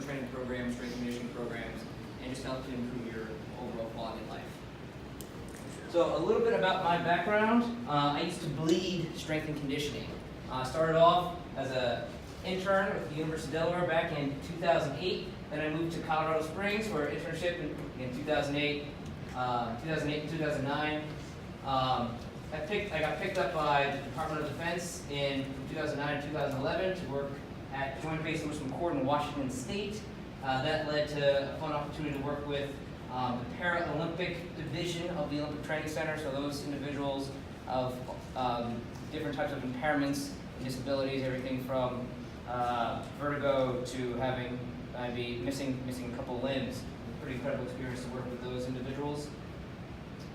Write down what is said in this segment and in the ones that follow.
training programs, strength and conditioning programs, and just help to improve your overall quality of life. So a little bit about my background. I used to bleed strength and conditioning. Started off as an intern with the University of Delaware back in 2008. Then I moved to Colorado Springs for an internship in 2008 and 2009. I got picked up by the Department of Defense in 2009 and 2011 to work at Joint Base Lewis McChord in Washington State. That led to a fun opportunity to work with the Paralympic division of the Olympic Training Center, so those individuals of different types of impairments and disabilities, everything from vertigo to having maybe missing a couple limbs. Pretty incredible experience to work with those individuals.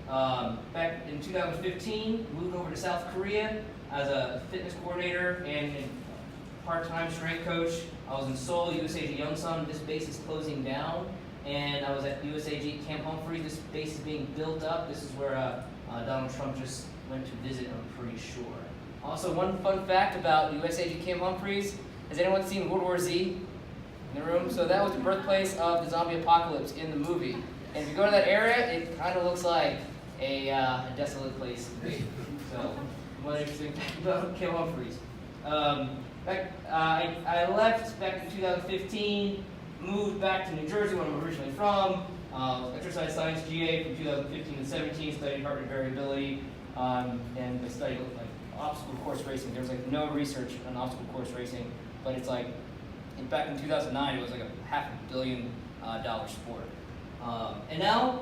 Back in 2015, moved over to South Korea as a fitness coordinator and part-time strength coach. I was in Seoul, USAG Yongsan. This base is closing down, and I was at USAG Camp Humphreys. This base is being built up. This is where Donald Trump just went to visit, I'm pretty sure. Also, one fun fact about USAG Camp Humphreys: has anyone seen World War Z in the room? So that was the birthplace of the zombie apocalypse in the movie. And if you go to that area, it kind of looks like a desolate place to be. So, one interesting fact about Camp Humphreys. I left back in 2015, moved back to New Jersey, where I'm originally from. Exercise science GA from 2015 and 17, studied heart rate variability, and I studied obstacle course racing. There's no research on obstacle course racing, but it's back in 2009, it was like a $500 million sport. And now,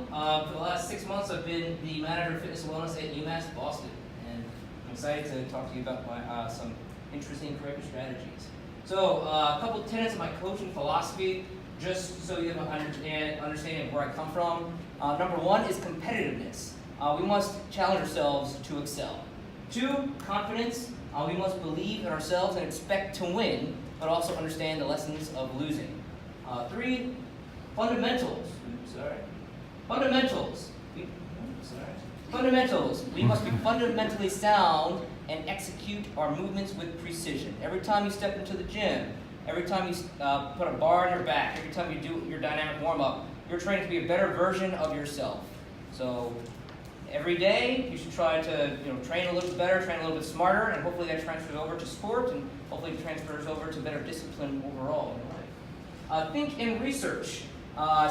for the last 6 months, I've been the manager of fitness and wellness at UMass Boston, and I'm excited to talk to you about some interesting corrective strategies. So, a couple of tenets of my coaching philosophy, just so you have an understanding of where I come from. Number one is competitiveness. We must challenge ourselves to excel. 2, confidence. We must believe in ourselves and expect to win, but also understand the lessons of losing. 3, fundamentals. Fundamentals. We must be fundamentally sound and execute our movements with precision. Every time you step into the gym, every time you put a bar on your back, every time you do your dynamic warm-up, you're training to be a better version of yourself. So every day you should try to train a little bit better, train a little bit smarter, and hopefully that transfers over to sport, and hopefully it transfers over to better discipline overall in your life. Think and research.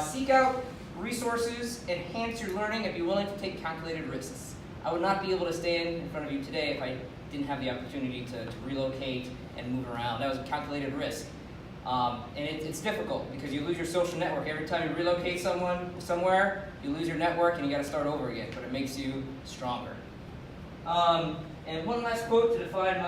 Seek out resources, enhance your learning, and be willing to take calculated risks. I would not be able to stand in front of you today if I didn't have the opportunity to relocate and move around. That was a calculated risk. And it's difficult because you lose your social network. Every time you relocate somewhere, you lose your network and you got to start over again, but it makes you stronger. And one last quote to define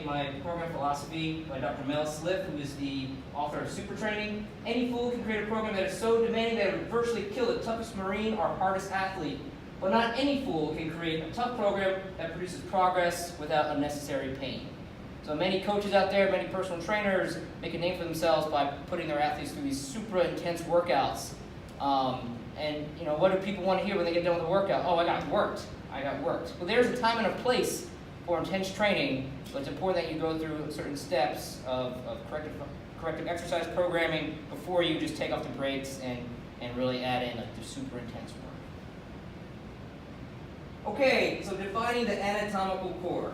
my program philosophy by Dr. Mel Sliff, who is the author of Super Training. Any fool can create a program that is so demanding that it would virtually kill the toughest Marine or hardest athlete. But not any fool can create a tough program that produces progress without unnecessary pain. So many coaches out there, many personal trainers make a name for themselves by putting their athletes through these super intense workouts. And what do people want to hear when they get done with the workout? Oh, I got worked. Well, there's a time and a place for intense training, but it's important that you go through certain steps of corrective exercise programming before you just take off the brakes and really add in the super intense work. Okay, so defining the anatomical core.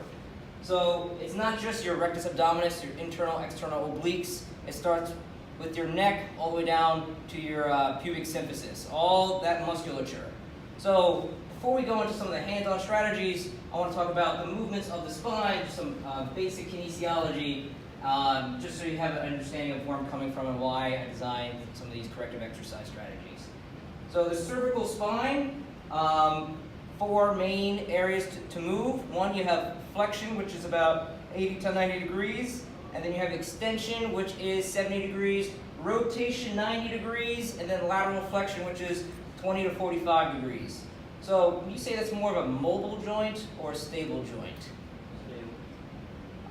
So it's not just your rectus abdominis, your internal, external obliques. It starts with your neck all the way down to your pubic symphysis, all that musculature. So before we go into some of the hands-on strategies, I want to talk about the movements of the spine, just some basic kinesiology, just so you have an understanding of where I'm coming from and why I designed some of these corrective exercise strategies. So the cervical spine, 4 main areas to move. One, you have flexion, which is about 80 to 90 degrees, and then you have extension, which is 70 degrees, rotation 90 degrees, and then lateral flexion, which is 20 to 45 degrees. So would you say that's more of a mobile joint or a stable joint?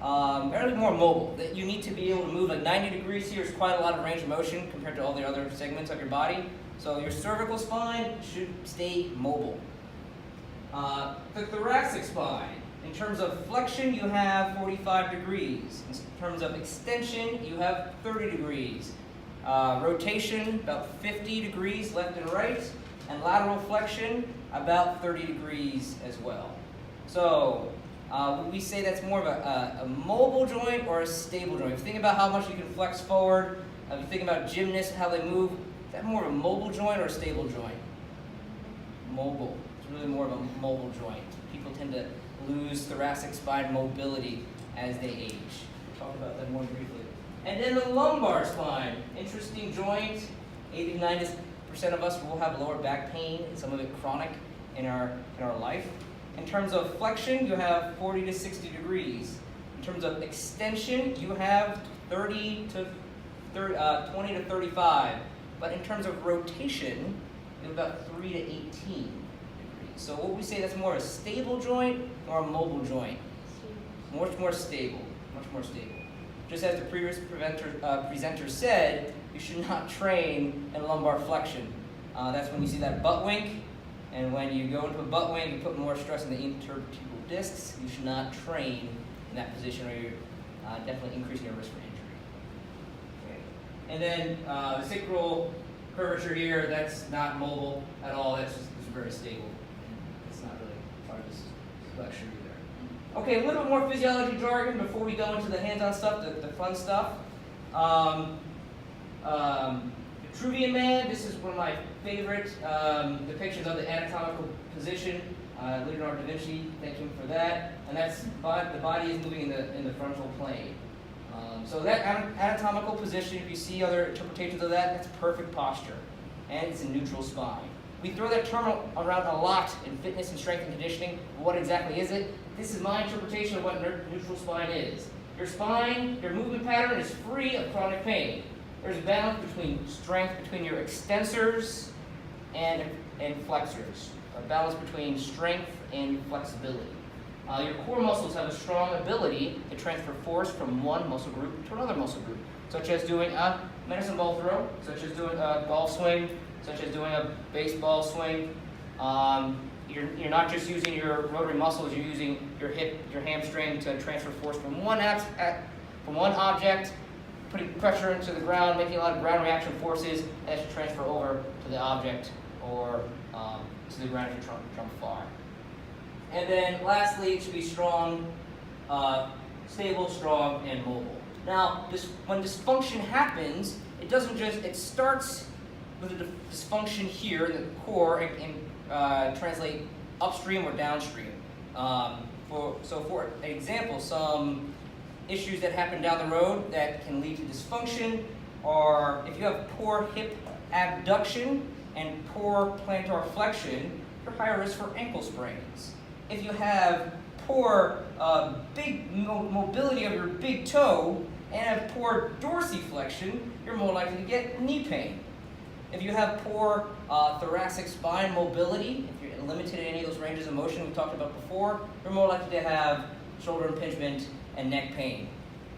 Apparently more mobile. That you need to be able to move 90 degrees here is quite a lot of range of motion compared to all the other segments of your body. So your cervical spine should stay mobile. The thoracic spine, in terms of flexion, you have 45 degrees. In terms of extension, you have 30 degrees. Rotation, about 50 degrees left and right, and lateral flexion, about 30 degrees as well. So would we say that's more of a mobile joint or a stable joint? If you think about how much you can flex forward, if you think about gymnasts, how they move, is that more of a mobile joint or a stable joint? Mobile. It's really more of a mobile joint. People tend to lose thoracic spine mobility as they age. We'll talk about that more briefly. And then the lumbar spine, interesting joint. 80 to 90% of us will have lower back pain, and some of it chronic in our life. In terms of flexion, you have 40 to 60 degrees. In terms of extension, you have 20 to 35. But in terms of rotation, you have about 3 to 18 degrees. So what would we say that's more a stable joint or a mobile joint? Much more stable. Much more stable. Just as the previous presenter said, you should not train in lumbar flexion. That's when you see that butt wink. And when you go into a butt wink, you put more stress on the intervertebral discs. You should not train in that position, or you're definitely increasing your risk for injury. Okay. And then the sacral curvature here, that's not mobile at all. That's just very stable. It's not really part of this lecture either. Okay, a little bit more physiology jargon before we go into the hands-on stuff, the fun stuff. Vitruvian Man, this is one of my favorite depictions of the anatomical position. Leonardo da Vinci, thank him for that. And that's the body is moving in the frontal plane. So that anatomical position, if you see other interpretations of that, that's perfect posture. And it's a neutral spine. We throw that term around a lot in fitness and strength and conditioning. What exactly is it? This is my interpretation of what neutral spine is. Your spine, your movement pattern is free of chronic pain. There's a balance between strength between your extensors and flexors. A balance between strength and flexibility. Your core muscles have a strong ability to transfer force from one muscle group to another muscle group, such as doing a medicine ball throw, such as doing a golf swing, such as doing a baseball swing. You're not just using your rotary muscles, you're using your hip, your hamstring to transfer force from one object, putting pressure into the ground, making a lot of ground reaction forces that should transfer over to the object or to the ground if you jump far. And then lastly, it should be strong, stable, strong, and mobile. Now, when dysfunction happens, it starts with a dysfunction here in the core and translate upstream or downstream. For example, some issues that happen down the road that can lead to dysfunction are if you have poor hip abduction and poor plantar flexion, you're higher risk for ankle sprains. If you have poor big mobility of your big toe and have poor dorsiflexion, you're more likely to get knee pain. If you have poor thoracic spine mobility, if you're limited in any of those ranges of motion we talked about before, you're more likely to have shoulder impingement and neck pain.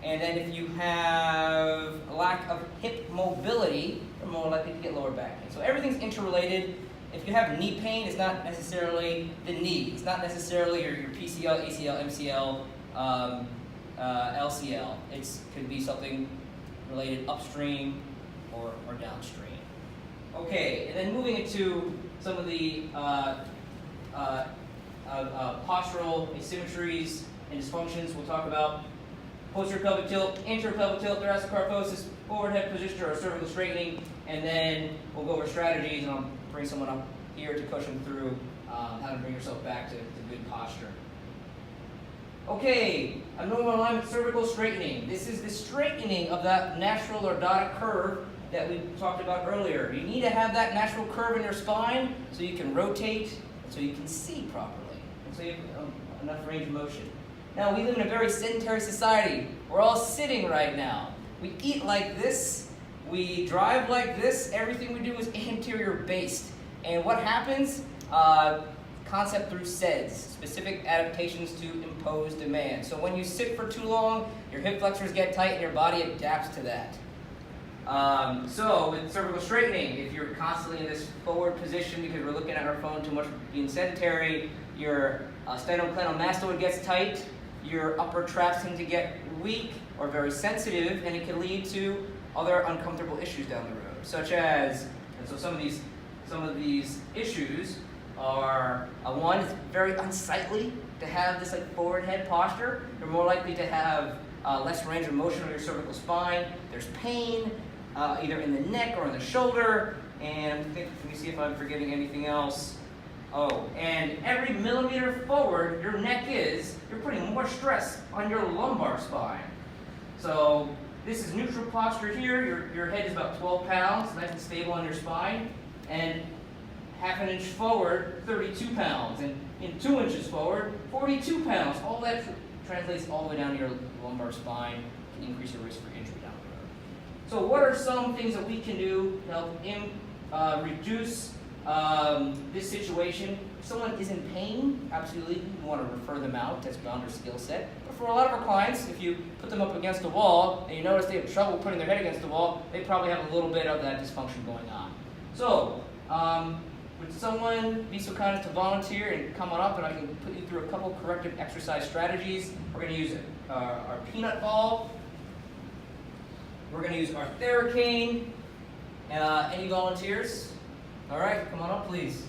And then if you have a lack of hip mobility, you're more likely to get lower back pain. So everything's interrelated. If you have knee pain, it's not necessarily the knee. It's not necessarily your PCL, ACL, MCL, LCL. It could be something related upstream or downstream. Okay, and then moving into some of the postural asymmetries and dysfunctions, we'll talk about posterior pelvic tilt, anterior pelvic tilt, thoracic kyphosis, overhead position or cervical straightening, and then we'll go over strategies, and I'll bring someone up here to coach them through how to bring yourself back to good posture. Okay, abnormal alignment cervical straightening. This is the straightening of that natural lordotic curve that we talked about earlier. You need to have that natural curve in your spine so you can rotate, and so you can see properly, and so you have enough range of motion. Now, we live in a very sedentary society. We're all sitting right now. We eat like this. We drive like this. Everything we do is anterior based. And what happens? Concept through SEDS, specific adaptations to impose demand. So when you sit for too long, your hip flexors get tight and your body adapts to that. So with cervical straightening, if you're constantly in this forward position because we're looking at our phone too much being sedentary, your sternocleidomastoid gets tight, your upper traps tend to get weak or very sensitive, and it can lead to other uncomfortable issues down the road, such as, and so some of these issues are, one, it's very unsightly to have this like forward head posture. You're more likely to have less range of motion on your cervical spine. There's pain, either in the neck or in the shoulder, and let me see if I'm forgetting anything else. Oh, and every millimeter forward your neck is, you're putting more stress on your lumbar spine. So this is neutral posture here. Your head is about 12 pounds, nice and stable on your spine, and half an inch forward, 32 pounds, and in 2 inches forward, 42 pounds. All that translates all the way down to your lumbar spine, can increase your risk for injury down the road. So what are some things that we can do to help reduce this situation? If someone is in pain, absolutely, you want to refer them out. That's beyond their skill set. But for a lot of our clients, if you put them up against a wall and you notice they have trouble putting their head against the wall, they probably have a little bit of that dysfunction going on. So, would someone be so kind as to volunteer and come on up, and I can put you through a couple corrective exercise strategies. We're going to use our peanut ball. We're going to use our Theracane. Any volunteers? All right, come on up, please.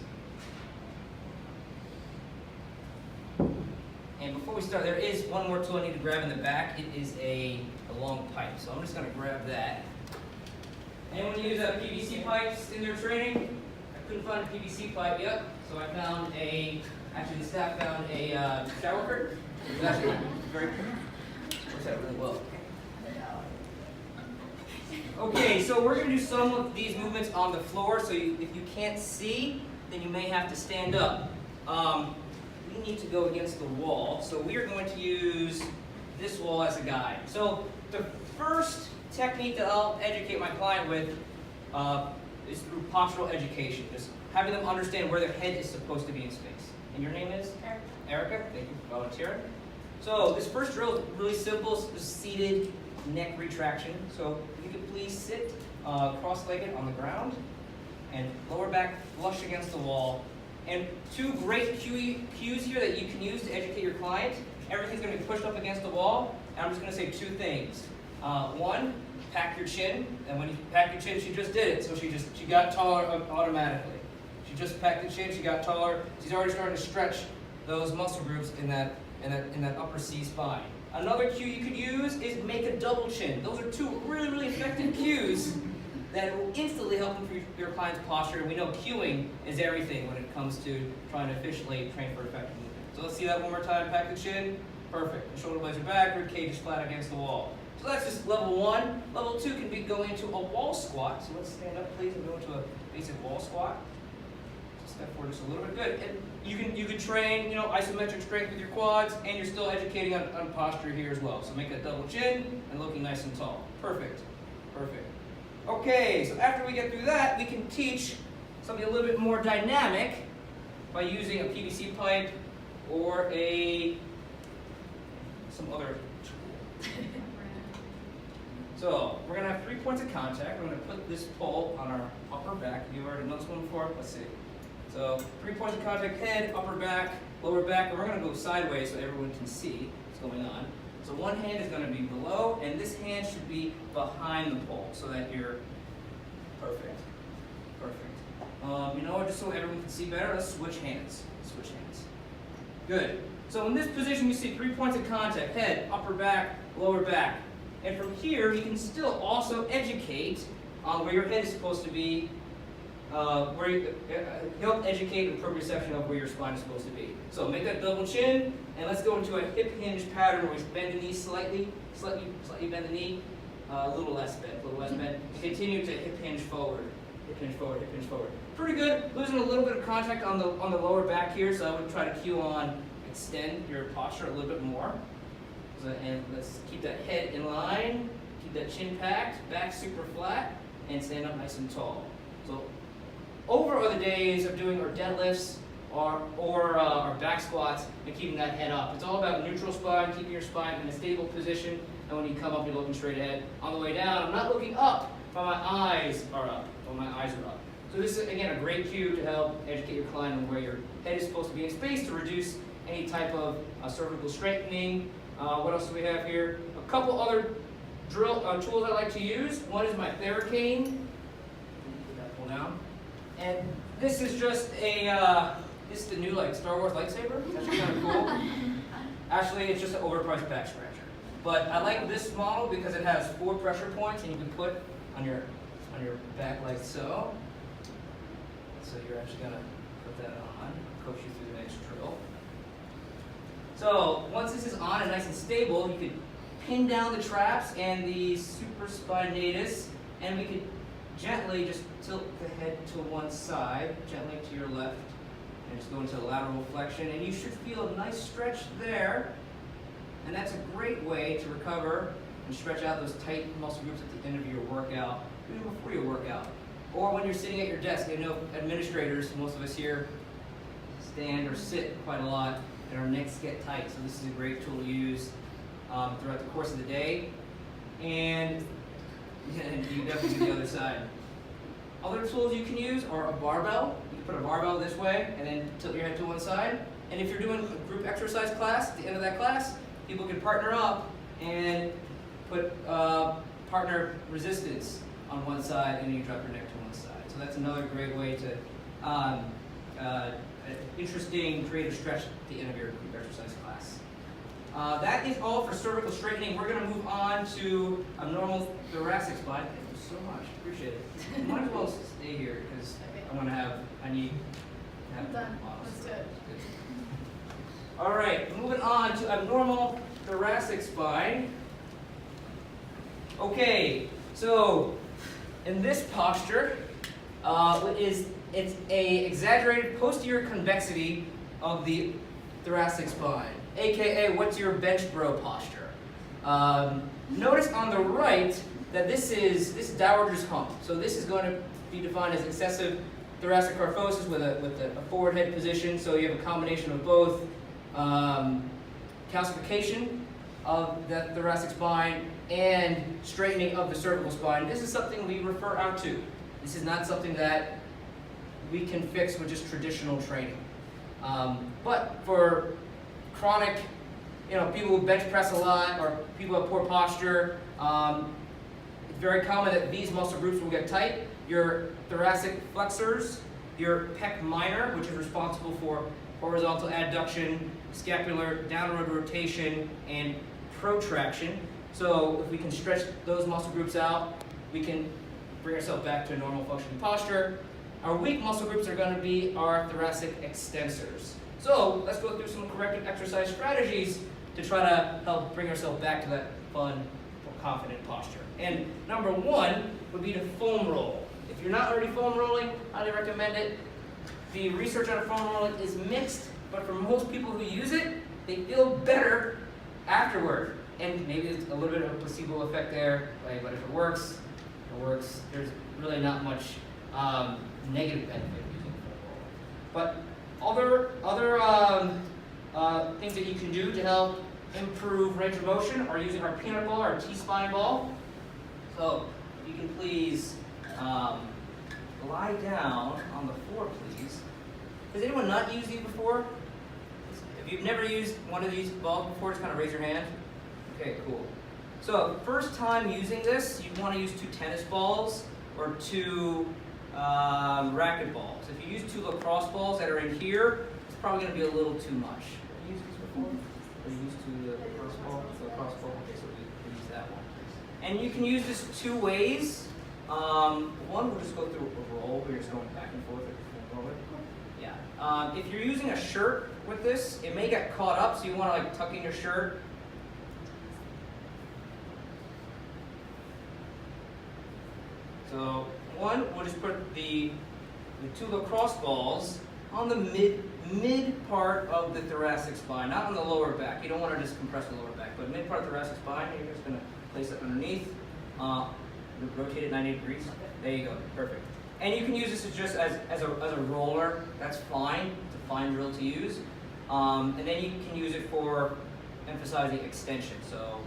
And before we start, there is one more tool I need to grab in the back. It is a long pipe, so I'm just going to grab that. Anyone use PVC pipes in their training? I couldn't find a PVC pipe yet, so I found actually the staff found a shower curtain. It was actually very, works out really well. Okay, so we're going to do some of these movements on the floor, so if you can't see, then you may have to stand up. We need to go against the wall, so we are going to use this wall as a guide. So the first technique that I'll educate my client with is through postural education, just having them understand where their head is supposed to be in space. And your name is? Erica. Erica, thank you for volunteering. So this first drill is really simple, it's seated neck retraction. So if you could please sit cross-legged on the ground and lower back flush against the wall. And two great cues here that you can use to educate your client. Everything's going to be pushed up against the wall, and I'm just going to say two things. One, pack your chin, and when you pack your chin, she just did it, so she got taller automatically. She just packed the chin, she got taller. She's already starting to stretch those muscle groups in that upper C spine. Another cue you could use is make a double chin. Those are two really, really effective cues that will instantly help improve your client's posture. And we know cueing is everything when it comes to trying to efficiently train for effective movement. So let's see that one more time. Pack the chin. Perfect. The shoulder blades are back, rib cage is flat against the wall. So that's just level one. Level two can be go into a wall squat. So let's stand up, please, and go into a basic wall squat. Just step forward just a little bit. Good. And you can train, isometric strength with your quads, and you're still educating on posture here as well. So make that double chin and looking nice and tall. Perfect. Perfect. Okay, so after we get through that, we can teach something a little bit more dynamic by using a PVC pipe or some other tool. So we're going to have 3 points of contact. We're going to put this pole on our upper back. You've already done this one before. Let's see. So 3 points of contact: head, upper back, lower back. And we're going to go sideways so everyone can see what's going on. So one hand is going to be below, and this hand should be behind the pole, so that you're perfect. Perfect. Just so everyone can see better, let's switch hands. Switch hands. Good. So in this position, you see 3 points of contact: head, upper back, lower back. And from here, you can still also educate on where your head is supposed to be, help educate and proprioception of where your spine is supposed to be. So make that double chin, and let's go into a hip hinge pattern where we bend the knee slightly bend the knee, a little less bend, and continue to hip hinge forward, hip hinge forward, hip hinge forward. Pretty good. Losing a little bit of contact on the lower back here, so I would try to cue on extend your posture a little bit more. And let's keep that head in line, keep that chin packed, back super flat, and stand up nice and tall. So over are the days of doing our deadlifts or our back squats and keeping that head up. It's all about neutral spine, keeping your spine in a stable position, and when you come up, you're looking straight ahead. On the way down, I'm not looking up, but my eyes are up, So this is, again, a great cue to help educate your client on where your head is supposed to be in space to reduce any type of cervical strengthening. What else do we have here? A couple other tools I like to use. One is my Theracane. Put that pull down. And this is just a, this is the new like Star Wars lightsaber. That's kind of cool. Actually, it's just an overpriced back scratcher. But I like this model because it has 4 pressure points, and you can put on your back like so. So you're actually gonna put that on. Coach you through the next drill. So once this is on and nice and stable, you could pin down the traps and the supraspinatus, and we could gently just tilt the head to one side, gently to your left, and just go into a lateral flexion, and you should feel a nice stretch there. And that's a great way to recover and stretch out those tight muscle groups at the end of your workout, even before your workout. Or when you're sitting at your desk. I know administrators, most of us here, stand or sit quite a lot, and our necks get tight. So this is a great tool to use throughout the course of the day. And you can definitely do the other side. Other tools you can use are a barbell. You can put a barbell this way and then tilt your head to one side. And if you're doing a group exercise class, at the end of that class, people can partner up and put partner resistance on one side, and you drop your neck to one side. So that's another great way to interesting creative stretch at the end of your group exercise class. That is all for cervical straightening. We're going to move on to abnormal thoracic spine. Thank you so much. Appreciate it. You might as well stay here because I need to have done. models. Let's do it. All right, moving on to abnormal thoracic spine. Okay, so in this posture, it's a exaggerated posterior convexity of the thoracic spine, aka what's your bench bro posture. Notice on the right that this is dowager's hump. So this is going to be defined as excessive thoracic kyphosis with a forward head position. So you have a combination of both calcification of the thoracic spine and straightening of the cervical spine. This is something we refer out to. This is not something that we can fix with just traditional training. But for chronic, people who bench press a lot or people who have poor posture, it's very common that these muscle groups will get tight. Your thoracic flexors, your pec minor, which is responsible for horizontal adduction, scapular downward rotation, and protraction. So if we can stretch those muscle groups out, we can bring ourselves back to a normal functioning posture. Our weak muscle groups are going to be our thoracic extensors. So let's go through some corrective exercise strategies to try to help bring ourselves back to that fun, confident posture. And number 1 would be to foam roll. If you're not already foam rolling, highly recommend it. The research on foam rolling is mixed, but for most people who use it, they feel better afterward. And maybe there's a little bit of a placebo effect there, right? But if it works, it works. There's really not much negative benefit using foam rolling. But other things that you can do to help improve range of motion are using our peanut ball, our T-spine ball. So if you can please lie down on the floor, please. Has anyone not used these before? If you've never used one of these balls before, just kind of raise your hand. Okay, cool. So first time using this, you want to use 2 tennis balls or 2 racket balls. If you use 2 lacrosse balls that are in here, it's probably going to be a little too much. Have you used these before? Or you used 2 lacrosse ball? Lacrosse ball. Okay, so we use that one. And you can use this 2 ways. One, we'll just go through a roll where you're just going back and forth. Yeah. If you're using a shirt with this, it may get caught up, so you want to tuck in your shirt. So one, we'll just put the 2 lacrosse balls on the mid part of the thoracic spine, not on the lower back. You don't want to just compress the lower back, but mid part of the thoracic spine. You're just going to place it underneath. Rotate it 90 degrees. There you go. Perfect. And you can use this as a roller. That's fine. It's a fine drill to use. And then you can use it for emphasizing extension. So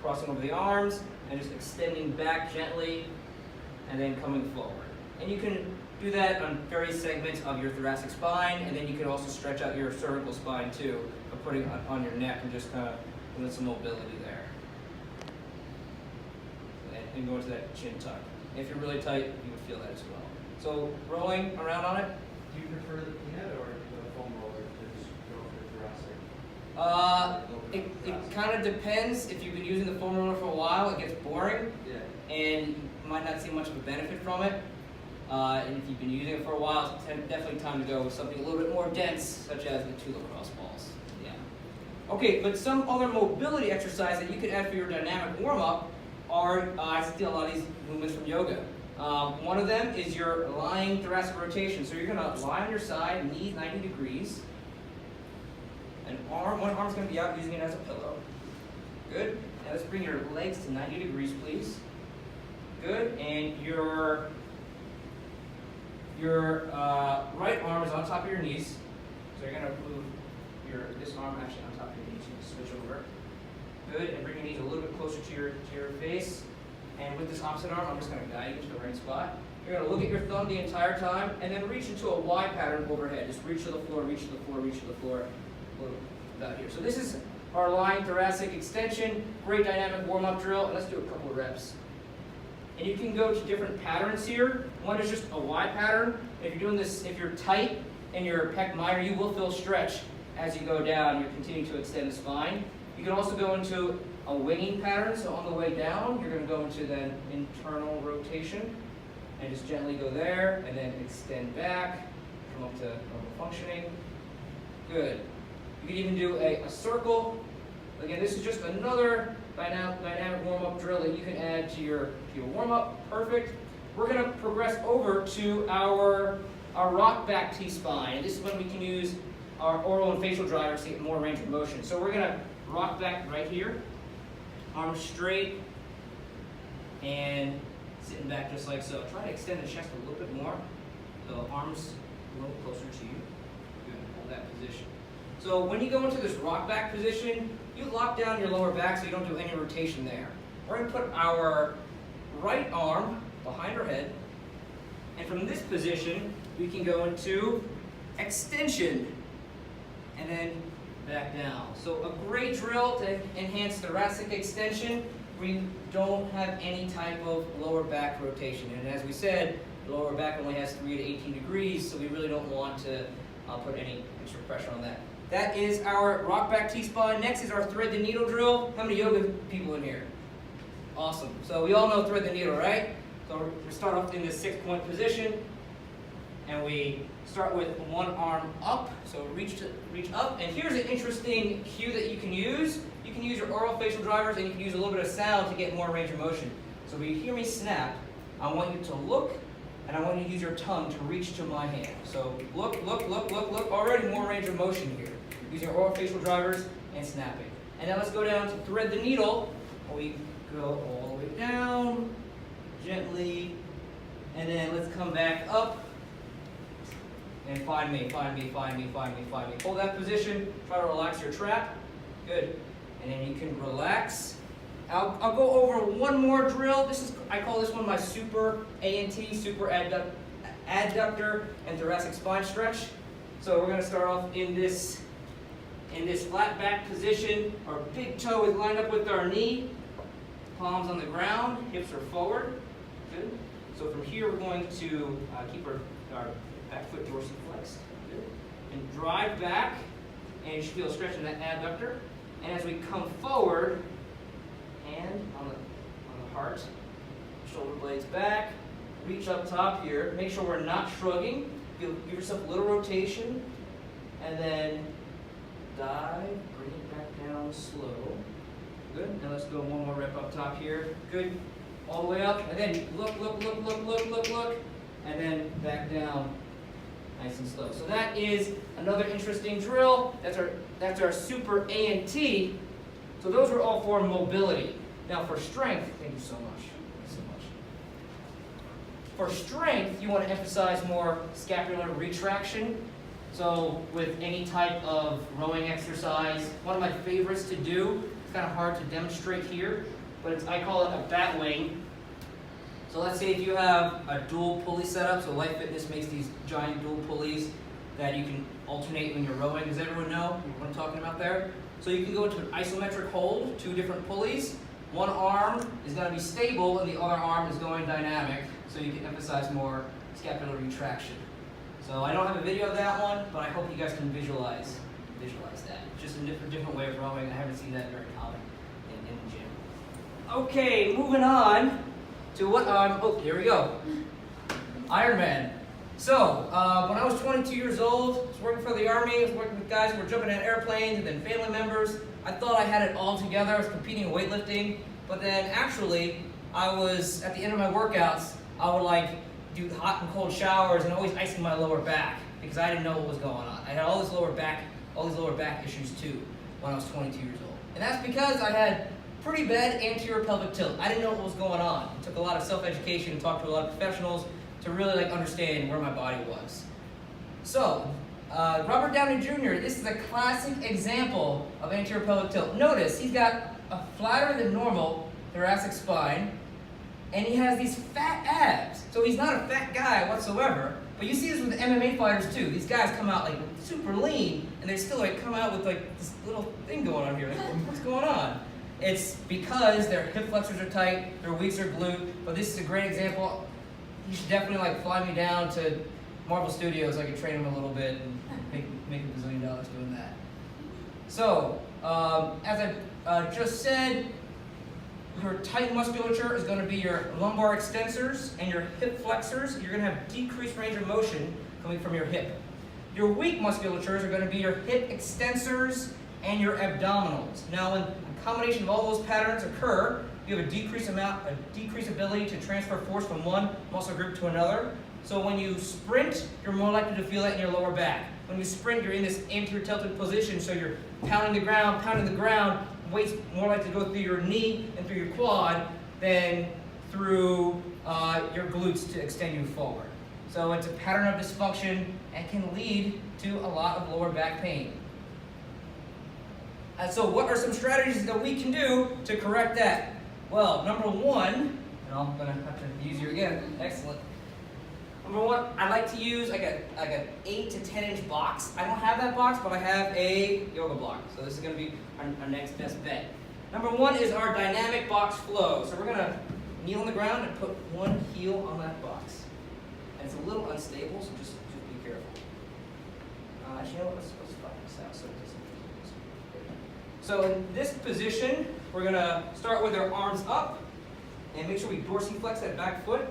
crossing over the arms and just extending back gently and then coming forward. And you can do that on various segments of your thoracic spine, and then you can also stretch out your cervical spine too by putting it on your neck and just kind of doing some mobility there. and go into that chin tuck. And if you're really tight, you would feel that as well. So rolling around on it. Do you prefer the peanut or the foam roller to just go for thoracic? It kind of depends. If you've been using the foam roller for a while, it gets boring, Yeah. and you might not see much of a benefit from it. And if you've been using it for a while, it's definitely time to go with something a little bit more dense, such as the 2 lacrosse balls. Yeah. Okay, but some other mobility exercise that you could add for your dynamic warm-up are, I steal a lot of these movements from yoga. One of them is your lying thoracic rotation. So you're going to lie on your side, knees 90 degrees. One arm's going to be out, using it as a pillow. Good. Now let's bring your legs to 90 degrees, please. Good. And your right arm is on top of your knees. So you're going to move this arm actually on top of your knees. Switch over. Good. And bring your knees a little bit closer to your face. And with this opposite arm, I'm just going to guide you to the right spot. You're going to look at your thumb the entire time, and then reach into a Y pattern overhead. Just reach to the floor, reach to the floor, reach to the floor. About here. So this is our lying thoracic extension. Great dynamic warm-up drill. And let's do a couple of reps. And you can go to different patterns here. One is just a Y pattern. If you're doing this, if you're tight in your pec minor, you will feel stretch as you go down. You're continuing to extend the spine. You can also go into a winging pattern. So on the way down, you're going to go into then internal rotation. And just gently go there, and then extend back. Come up to normal functioning. Good. You can even do a circle. Again, this is just another dynamic warm-up drill that you can add to your warm-up. Perfect. We're going to progress over to our rock back T-spine. This is when we can use our oral and facial drivers to get more range of motion. So we're going to rock back right here. Arms straight and sitting back just like so. Try to extend the chest a little bit more. So arms a little closer to you. Good. Hold that position. So when you go into this rock back position, you lock down your lower back so you don't do any rotation there. We're going to put our right arm behind our head, and from this position, we can go into extension, and then back down. So a great drill to enhance thoracic extension where you don't have any type of lower back rotation. And as we said, the lower back only has 3 to 18 degrees, so we really don't want to put any extra pressure on that. That is our rock back T-spine. Next is our thread the needle drill. How many yoga people in here? Awesome. So we all know thread the needle, right? So we start off in this 6-point position, and we start with one arm up. So reach up. And here's an interesting cue that you can use. You can use your oral facial drivers, and you can use a little bit of sound to get more range of motion. So when you hear me snap, I want you to look, and I want you to use your tongue to reach to my hand. So look. Already more range of motion here. Using oral facial drivers and snapping. And now let's go down to thread the needle. We go all the way down, gently, and then let's come back up and find me. Hold that position. Try to relax your trap. Good. And then you can relax. I'll go over one more drill. I call this one my super ANT, super adductor and thoracic spine stretch. So we're going to start off in this flat back position. Our big toe is lined up with our knee. Palms on the ground, hips are forward. Good. So from here we're going to keep our back foot dorsiflexed. Good. And drive back, and you should feel a stretch in that adductor. And as we come forward, hand on the heart, shoulder blades back, reach up top here. Make sure we're not shrugging. Give yourself a little rotation, and then dive, bring it back down slow. Good. Now let's go one more rep up top here. Good. All the way up, and then look, and then back down nice and slow. So that is another interesting drill. That's our super ANT. So those were all for mobility. Now for strength, thank you so much. For strength, you want to emphasize more scapular retraction. So with any type of rowing exercise, one of my favorites to do, it's kind of hard to demonstrate here, but I call it a bat wing. So let's say if you have a dual pulley setup, so Life Fitness makes these giant dual pulleys that you can alternate when you're rowing. Does everyone know what I'm talking about there? So you can go into an isometric hold, 2 different pulleys. one arm is going to be stable and the other arm is going dynamic, so you can emphasize more scapular retraction. So I don't have a video of that one, but I hope you guys can visualize that. Just a different way of rowing. I haven't seen that very common in the gym. Okay, moving on to what oh, here we go. Ironman. So, when I was 22 years old, I was working for the Army, I was working with guys who were jumping out of airplanes, and then family members. I thought I had it all together. I was competing in weightlifting, but then actually, I was, at the end of my workouts, I would like do hot and cold showers and always icing my lower back because I didn't know what was going on. I had all these lower back issues too when I was 22 years old. And that's because I had pretty bad anterior pelvic tilt. I didn't know what was going on. It took a lot of self-education and talked to a lot of professionals to really understand where my body was. So, Robert Downey Jr., this is a classic example of anterior pelvic tilt. Notice he's got a flatter than normal thoracic spine, and he has these fat abs. So he's not a fat guy whatsoever, but you see this with MMA fighters too. These guys come out super lean, and they still come out with this little thing going on here. What's going on? It's because their hip flexors are tight, their obliques are glute, but this is a great example. You should definitely fly me down to Marvel Studios. I could train him a little bit and make $1 bazillion doing that. So, as I just said, your tight musculature is going to be your lumbar extensors and your hip flexors. You're going to have decreased range of motion coming from your hip. Your weak musculatures are going to be your hip extensors and your abdominals. Now, when a combination of all those patterns occur, you have a decreased ability to transfer force from one muscle group to another. So when you sprint, you're more likely to feel that in your lower back. When you sprint, you're in this anterior tilted position, so you're pounding the ground, weight's more likely to go through your knee and through your quad than through your glutes to extend you forward. So it's a pattern of dysfunction and can lead to a lot of lower back pain. So what are some strategies that we can do to correct that? Well, number one, and I'm going to have to use you again, excellent. Number one, I like to use like an 8 to 10 inch box. I don't have that box, but I have a yoga block. So this is going to be our next best bet. Number one is our dynamic box flow. So we're going to kneel on the ground and put one heel on that box. And it's a little unstable, so just be careful. Actually, you know what, let's find this out so it doesn't. So in this position, we're going to start with our arms up and make sure we dorsiflex that back foot.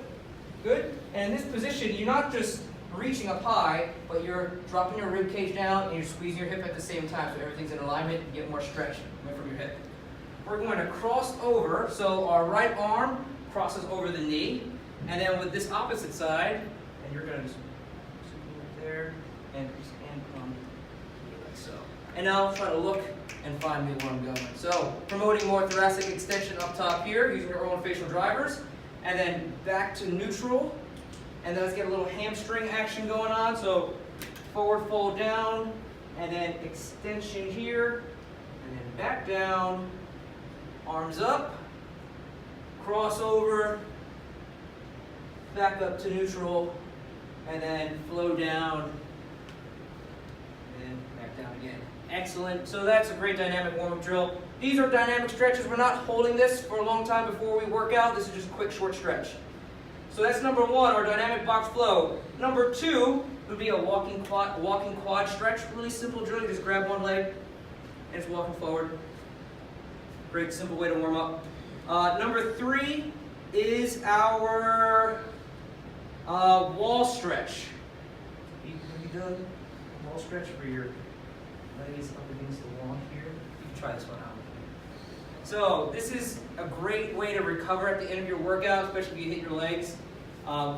Good. And in this position, you're not just reaching up high, but you're dropping your rib cage down and you're squeezing your hip at the same time so everything's in alignment and get more stretch from your hip. We're going to cross over, so our right arm crosses over the knee, and then with this opposite side, and you're going to just right there and come like so. And now try to look and find me where I'm going. So promoting more thoracic extension up top here using your own facial drivers, and then back to neutral, and then let's get a little hamstring action going on. So forward fold down, and then extension here, and then back down, arms up, cross over, back up to neutral, and then flow down, and then back down again. Excellent. So that's a great dynamic warm-up drill. These are dynamic stretches. We're not holding this for a long time before we work out. This is just a quick, short stretch. So that's number one, our dynamic box flow. Number two would be a walking quad stretch. Really simple drill. You just grab one leg and it's walking forward. Great, simple way to warm up. Number three is our wall stretch. Have you done a wall stretch for your legs up against the wall here? You can try this one out. So this is a great way to recover at the end of your workout, especially if you hit your legs.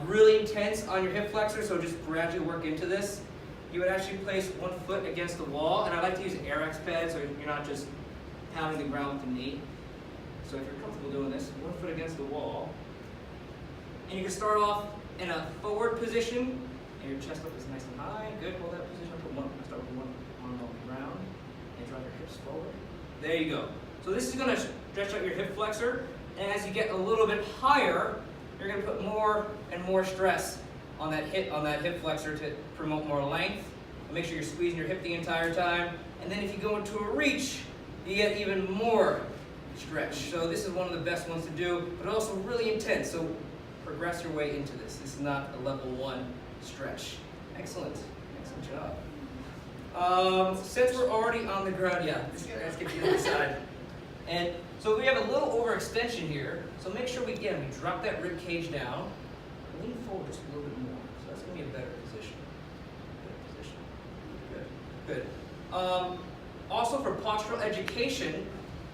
Really intense on your hip flexor, so just gradually work into this. You would actually place one foot against the wall, and I like to use an Air-X pad so you're not just pounding the ground with the knee. So if you're comfortable doing this, one foot against the wall. And you can start off in a forward position, and your chest up is nice and high. Good, hold that position. Start with one arm on the ground, and drive your hips forward. There you go. So this is going to stretch out your hip flexor, and as you get a little bit higher, you're going to put more and more stress on that hip flexor to promote more length. Make sure you're squeezing your hip the entire time. And then if you go into a reach, you get even more stretch. So this is one of the best ones to do, but also really intense. So progress your way into this. This is not a level 1 stretch. Excellent. Excellent job. Since we're already on the ground, yeah, let's get to the other side. And so we have a little overextension here. So make sure we drop that rib cage down. Lean forward just a little bit more. So that's going to be a better position. Good. Also for postural education,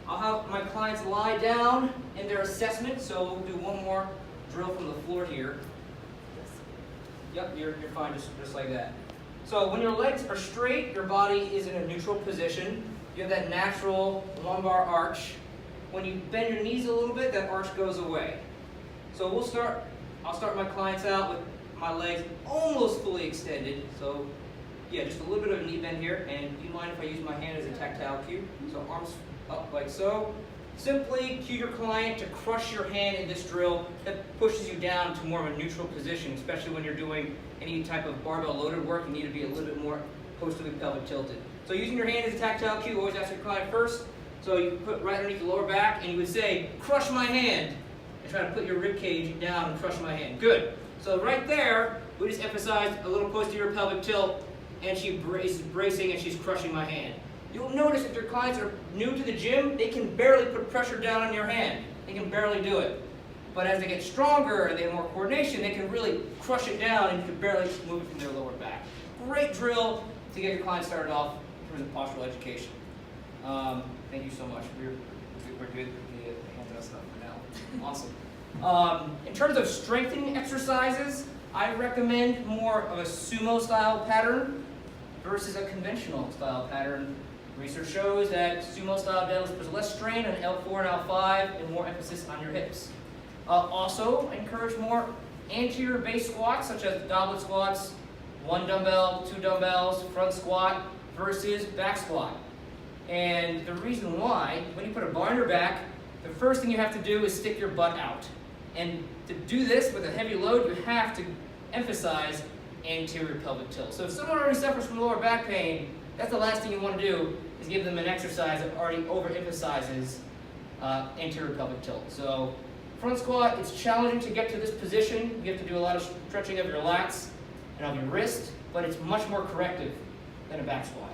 I'll have my clients lie down in their assessment. So we'll do one more drill from the floor here. Yep, you're fine, just like that. So when your legs are straight, your body is in a neutral position. You have that natural lumbar arch. When you bend your knees a little bit, that arch goes away. So I'll start my clients out with my legs almost fully extended. So yeah, just a little bit of a knee bend here. And do you mind if I use my hand as a tactile cue? So arms up like so. Simply cue your client to crush your hand in this drill. That pushes you down to more of a neutral position, especially when you're doing any type of barbell loaded work. You need to be a little bit more posterior pelvic tilted. So using your hand as a tactile cue, always ask your client first. So you put right underneath the lower back, and you would say, crush my hand. And try to put your rib cage down and crush my hand. Good. So right there, we just emphasized a little posterior pelvic tilt, and she is bracing and she's crushing my hand. You'll notice if your clients are new to the gym, they can barely put pressure down on your hand. They can barely do it. But as they get stronger and they have more coordination, they can really crush it down and you can barely move it from their lower back. Great drill to get your clients started off in terms of postural education. Thank you so much. We're good with the hands-on stuff for now. Awesome. In terms of strengthening exercises, I recommend more of a sumo style pattern versus a conventional style pattern. Research shows that sumo style deadlifts puts less strain on L4 and L5 and more emphasis on your hips. Also, encourage more anterior base squats such as goblet squats, 1 dumbbell, 2 dumbbells, front squat versus back squat. And the reason why, when you put a bar on your back, the first thing you have to do is stick your butt out. And to do this with a heavy load, you have to emphasize anterior pelvic tilt. So if someone already suffers from lower back pain, that's the last thing you want to do is give them an exercise that already overemphasizes anterior pelvic tilt. So front squat, it's challenging to get to this position. You have to do a lot of stretching of your lats and of your wrist, but it's much more corrective than a back squat.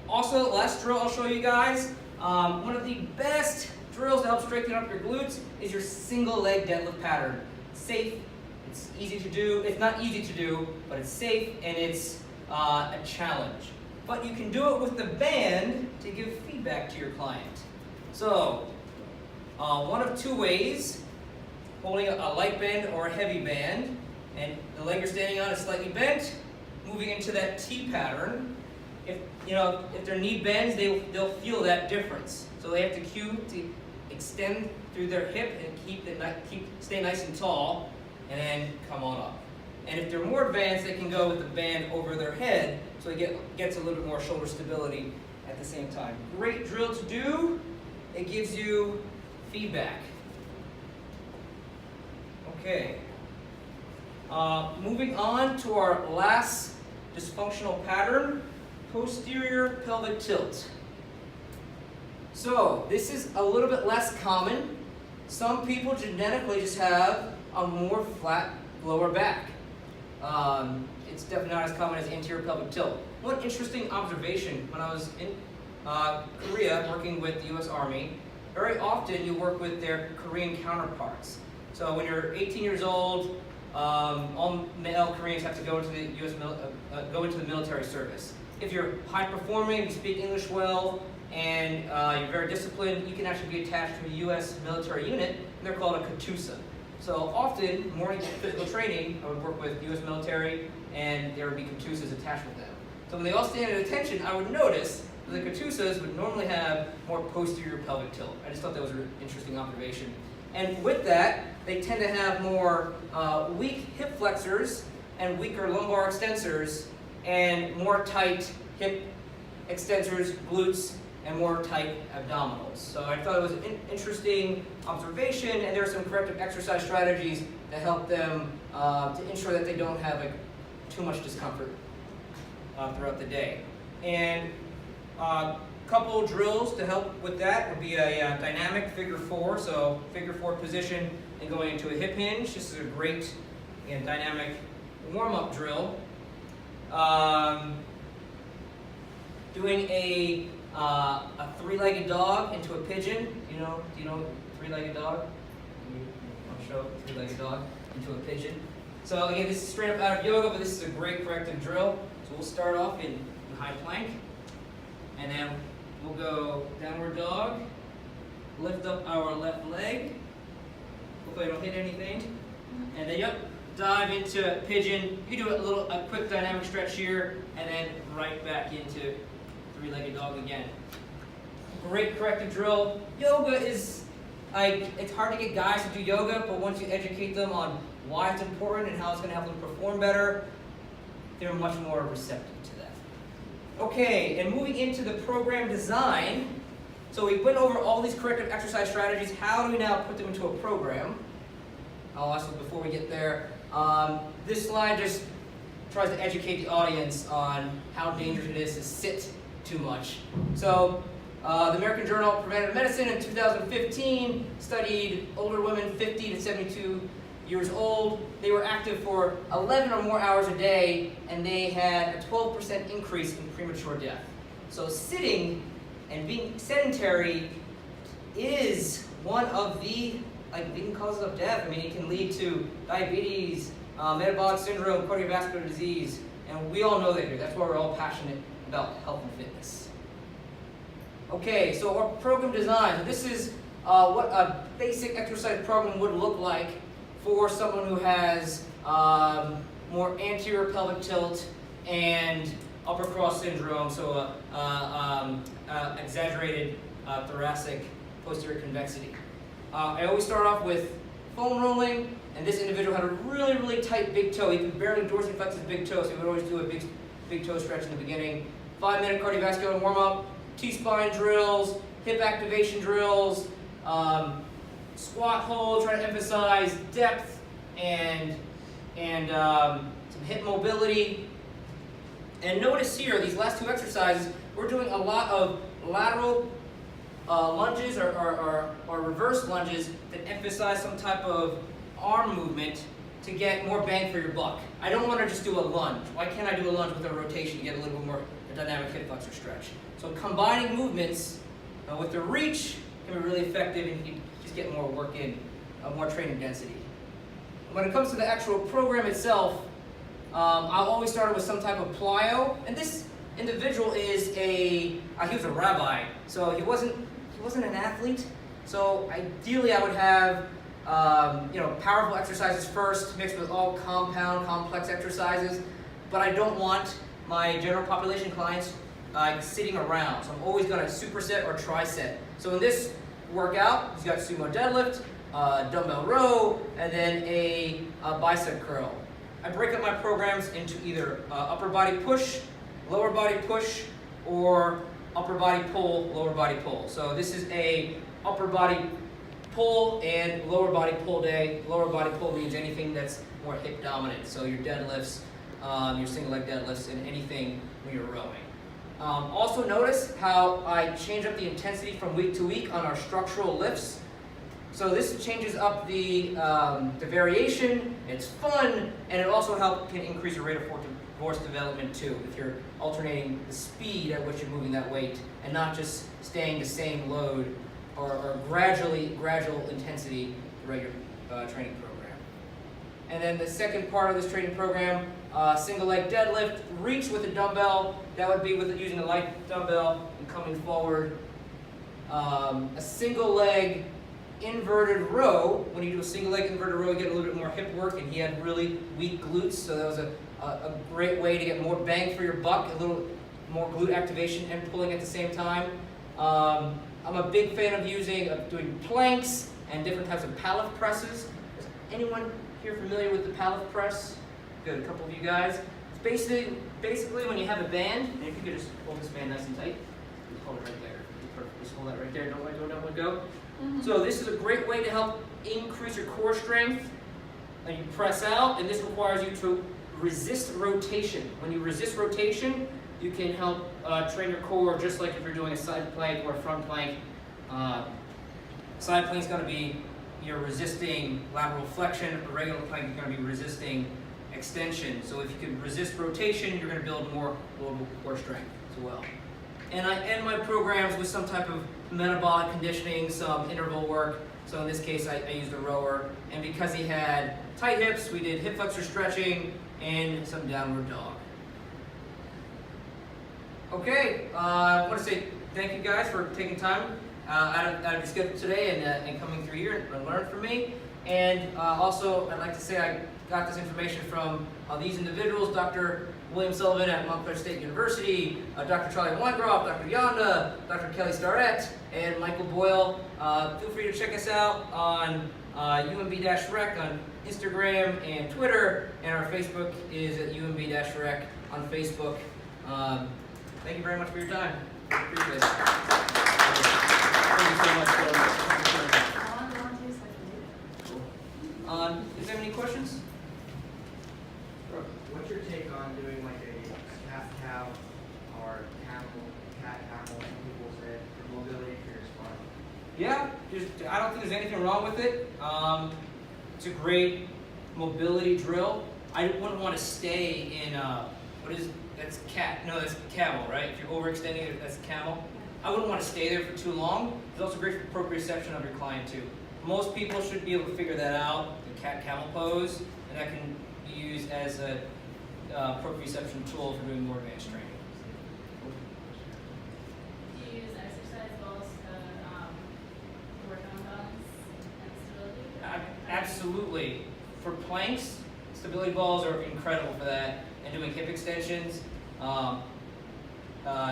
Also, last drill I'll show you guys, one of the best drills to help strengthen up your glutes is your single leg deadlift pattern. It's safe, it's easy to do, it's not easy to do, but it's safe and it's a challenge. But you can do it with the band to give feedback to your client. So, one of 2 ways, holding a light band or a heavy band, and the leg you're standing on is slightly bent, moving into that T pattern. If their knee bends, they'll feel that difference. So they have to cue to extend through their hip and stay nice and tall, and then come on up. And if they're more advanced, they can go with the band over their head, so it gets a little bit more shoulder stability at the same time. Great drill to do. It gives you feedback. Okay. Moving on to our last dysfunctional pattern, posterior pelvic tilt. So this is a little bit less common. Some people genetically just have a more flat lower back. It's definitely not as common as anterior pelvic tilt. One interesting observation, when I was in Korea working with the US Army, very often you work with their Korean counterparts. So when you're 18 years old, all male Koreans have to go into the military service. If you're high performing, you speak English well, and you're very disciplined, you can actually be attached to a US military unit, and they're called a KATUSA. So often, morning physical training, I would work with US military, and there would be KATUSAs attached with them. So when they all stand at attention, I would notice that the KATUSAs would normally have more posterior pelvic tilt. I just thought that was an interesting observation. And with that, they tend to have more weak hip flexors and weaker lumbar extensors, and more tight hip extensors, glutes, and more tight abdominals. So I thought it was an interesting observation, and there are some corrective exercise strategies that help them to ensure that they don't have too much discomfort throughout the day. And couple drills to help with that would be a dynamic figure 4, so figure 4 position and going into a hip hinge. This is a great, again, dynamic warm-up drill. Doing a three-legged dog into a pigeon. Do you know three-legged dog? I'll show three-legged dog into a pigeon. So again, this is straight up out of yoga, but this is a great corrective drill. So we'll start off in high plank, and then we'll go downward dog, lift up our left leg. Hopefully I don't hit anything. And then, dive into pigeon. You can do a quick dynamic stretch here, and then right back into three-legged dog again. Great corrective drill. Yoga is, it's hard to get guys to do yoga, but once you educate them on why it's important and how it's going to help them perform better, they're much more receptive to that. Okay, and moving into the program design. So we went over all these corrective exercise strategies. How do we now put them into a program? Also, before we get there, this slide just tries to educate the audience on how dangerous it is to sit too much. So the American Journal of Preventive Medicine in 2015 studied older women 50 to 72 years old. They were active for 11 or more hours a day, and they had a 12% increase in premature death. So sitting and being sedentary is one of the leading causes of death. I mean, it can lead to diabetes, metabolic syndrome, cardiovascular disease, and we all know that here. That's why we're all passionate about health and fitness. Okay, so our program design. This is what a basic exercise program would look like for someone who has more anterior pelvic tilt and upper cross syndrome, so exaggerated thoracic posterior convexity. I always start off with foam rolling, and this individual had a really, really tight big toe. He could barely dorsiflex his big toe, so he would always do a big toe stretch in the beginning. 5-minute cardiovascular warm-up, T-spine drills, hip activation drills, squat hold, trying to emphasize depth and some hip mobility. And notice here, these last two exercises, we're doing a lot of lateral lunges or reverse lunges that emphasize some type of arm movement to get more bang for your buck. I don't want to just do a lunge. Why can't I do a lunge with a rotation to get a little bit more dynamic hip flexor stretch? So combining movements with the reach can be really effective, and you can just get more work in, more training density. When it comes to the actual program itself, I'll always start with some type of plyo, and this individual is he was a rabbi, so he wasn't an athlete. So ideally, I would have powerful exercises first, mixed with all compound, complex exercises. But I don't want my general population clients sitting around. So I'm always going to superset or tricep. So in this workout, he's got sumo deadlift, dumbbell row, and then a bicep curl. I break up my programs into either upper body push, lower body push, or upper body pull, lower body pull. So this is a upper body pull and lower body pull day. Lower body pull means anything that's more hip dominant. So your deadlifts, your single leg deadlifts, and anything when you're rowing. Also notice how I change up the intensity from week to week on our structural lifts. So this changes up the variation, it's fun, and it also can increase your rate of force development too, if you're alternating the speed at which you're moving that weight and not just staying the same load or gradual intensity throughout your training program. And then the second part of this training program, single leg deadlift, reach with a dumbbell. That would be with using a light dumbbell and coming forward. A single leg inverted row. When you do a single leg inverted row, you get a little bit more hip work, and he had really weak glutes, so that was a great way to get more bang for your buck, a little more glute activation and pulling at the same time. I'm a big fan of doing planks and different types of Pallof presses. Is anyone here familiar with the Pallof press? Good, a couple of you guys. It's basically when you have a band, and if you could just hold this band nice and tight, just hold it right there. Perfect. Just hold that right there. Don't let go. Don't let go. Mm-hmm. So this is a great way to help increase your core strength. And you press out, and this requires you to resist rotation. When you resist rotation, you can help train your core just like if you're doing a side plank or a front plank. Side plank is going to be you're resisting lateral flexion. A regular plank you're going to be resisting extension. So if you can resist rotation, you're going to build more global core strength as well. And I end my programs with some type of metabolic conditioning, some interval work. So in this case, I used a rower. And because he had tight hips, we did hip flexor stretching and some downward dog. Okay, I want to say thank you guys for taking time out of your schedule today and coming through here and learn from me. And also, I'd like to say I got this information from these individuals, Dr. William Sullivan at Montclair State University, Dr. Charlie Weingroff, Dr. Yonda, Dr. Kelly Starrett, and Michael Boyle. Feel free to check us out on UMB-Rec on Instagram and Twitter, and our Facebook is at UMB-Rec on Facebook. Thank you very much for your time. Appreciate it. Thank you so much. Is there any questions? What's your take on doing like a calf-cow or cat-camel, some people say, for mobility for your spine? Yeah, I don't think there's anything wrong with it. It's a great mobility drill. I wouldn't want to stay in, that's camel, right? If you're overextending it, that's camel. I wouldn't want to stay there for too long. It's also great for proprioception of your client too. Most people should be able to figure that out, the cat-camel pose, and that can be used as a proprioception tool for doing more advanced training. Do you use exercise balls to work on balance and stability? Absolutely. For planks, stability balls are incredible for that. And doing hip extensions,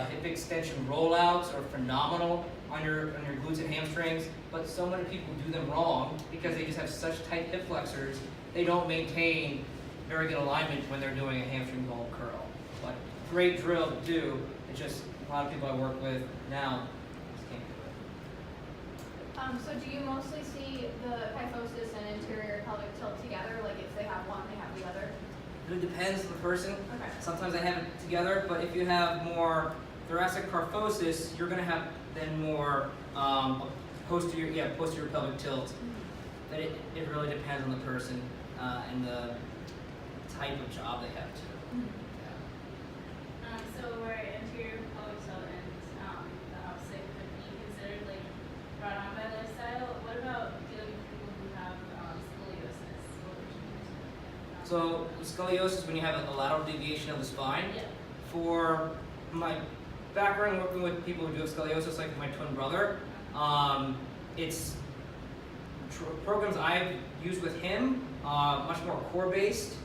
hip extension rollouts are phenomenal on your glutes and hamstrings. But so many people do them wrong because they just have such tight hip flexors. They don't maintain very good alignment when they're doing a hamstring ball curl. But great drill to do. It's just a lot of people I work with now just can't do it. So do you mostly see the kyphosis and anterior pelvic tilt together? Like if they have one, they have the other? It depends on the person. Okay. Sometimes I have it together, but if you have more thoracic kyphosis, you're going to have then more posterior pelvic tilt. But it really depends on the person and the type of job they have too. So where anterior pelvic tilt and the opposite could be considered like brought on by lifestyle, what about dealing with people who have scoliosis? What would you do? So scoliosis, when you have a lateral deviation of the spine. Yeah. For my background working with people who do have scoliosis, like my twin brother, it's programs I've used with him, much more core-based,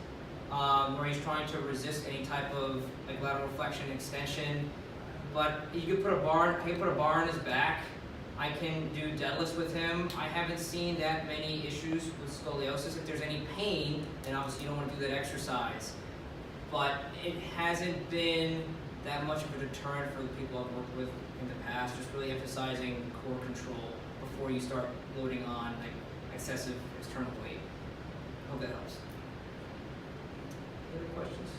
where he's trying to resist any type of like lateral flexion, extension. But you could put a bar in his back. I can do deadlifts with him. I haven't seen that many issues with scoliosis. If there's any pain, then obviously you don't want to do that exercise. But it hasn't been that much of a deterrent for the people I've worked with in the past, just really emphasizing core control before you start loading on like excessive external weight. Hope that helps. Any other questions?